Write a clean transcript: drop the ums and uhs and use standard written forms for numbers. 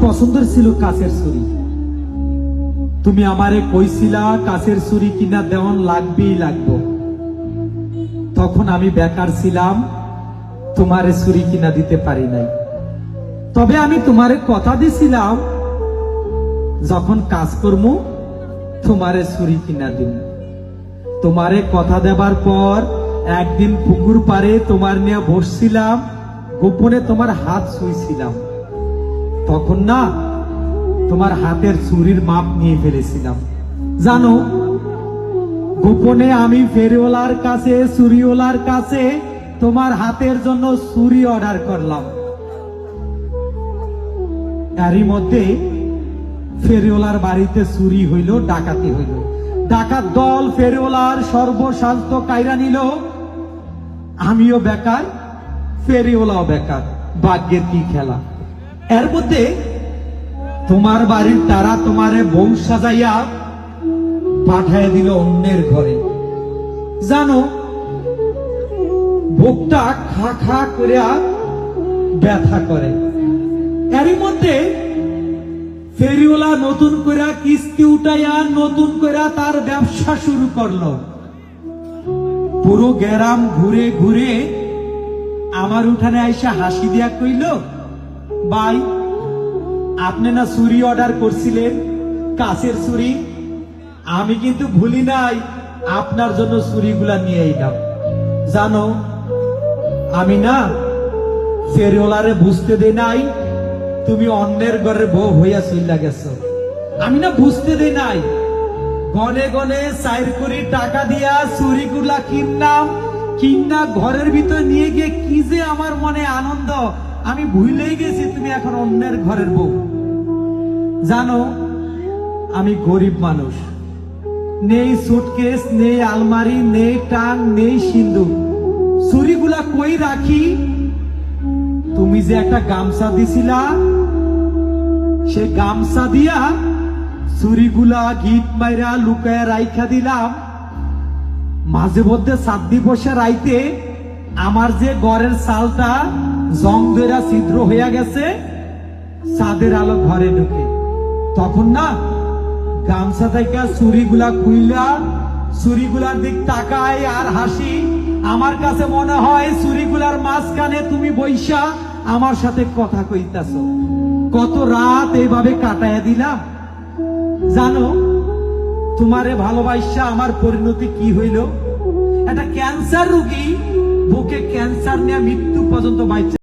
পছন্দের ছিল কাছের ছুরি। তুমি আমারে কইছিলা কাছের ছুরি কিনা দেওয়ান লাগবেই লাগবো। তখন আমি বেকার ছিলাম, তোমারে ছুরি কিনা দিতে পারি নাই। তবে আমি তোমারে কথা দিছিলাম যখন কাজ করবো তোমারে ছুরি কিনা দিব। তোমারে কথা দেবার পর একদিন পুকুর পারে তোমার নিয়ে বসছিলাম, গোপনে তোমার হাত ছুঁইছিলাম। তখন না তোমার হাতের ছুরির মাপ নিয়ে ফেলেছিলাম। জানো, গোপনে আমি ফেরিওয়ালার কাছে, ছুরিওয়ালার কাছে তোমার হাতের জন্য ছুরি অর্ডার করলাম। এরই মধ্যে ফেরিওয়ালার বাড়িতে চুরি হইল, ডাকাতি হইল। ডাকাত দল ফেরিওয়ালার সর্বস্বার্থ কাইরা নিল। আমিও বেকার, ফেরিওয়ালাও বেকার। ভাগ্যের কি খেলা। এর মধ্যে তোমার বাড়ির তারা তোমারে বউ সাজাইয়া পাঠাইয়া দিল অন্যের ঘরে। জানো, বুকটা খা খা করে ব্যথা করে। এরই মধ্যে ফেরিওয়ালা নতুন করে কিস্তি উঠাইয়া নতুন করে তার ব্যবসা শুরু করলো। পুরো গ্রাম ঘুরে ঘুরে আমার উঠানে আইসা হাসি দিয়া কইল, ভাই আপনি না ছুরি অর্ডার করছিলেন, কাছের ছুরি? আমি কিন্তু ভুলি নাই, আপনার জন্য ছুরিগুলা নিয়ে এলাম। জানো, আমি না ফেরিওয়ালারে বুঝতে দেই নাই তুমি অন্যের ঘরের বউ হইয়া চইলা গেছো। আমি না বুঝতে দেই নাই, গনে গনে 4 কোটি টাকা দিয়া চুরিগুলা কিনা ঘরের ভিতর নিয়ে গিয়ে কি যে আমার মনে আনন্দ, আমি ভুলেই গেছি তুমি এখন অন্যের ঘরের বউ। জানো, আমি গরিব মানুষ, নেই সুটকেস, নেই আলমারি, নেই টান, নেই সিন্ধুক। চুরিগুলা কই রাখি? তুমি যে একটা গামছা দিছিলা, সে গামছা দিয়া চুরিগুলা গিট মাইরা লুকায় রাইখা দিলাম। মাঝে মধ্যে সাদ্দি বসে রাইতে আমার যে ঘরের চালটা জং ধরা ছিদ্র হইয়া গেছে, চাঁদের আলো ঘরে ঢুকে। তখন না গামছা থেকে চুরিগুলা খুইলা চুরিগুলার দিক তাকাই আর হাসি। আমার কাছে মনে হয় চুরিগুলার মাঝখানে তুমি বইসা আমার সাথে কথা কইতাছো। কত রাত এইভাবে কাটাইয়া দিলাম। জানো, তোমারে ভালোবাসা আমার পরিণতি কি হইল? একটা ক্যান্সার রোগী বুকে ক্যান্সার নিয়ে মৃত্যু পর্যন্ত বাইচে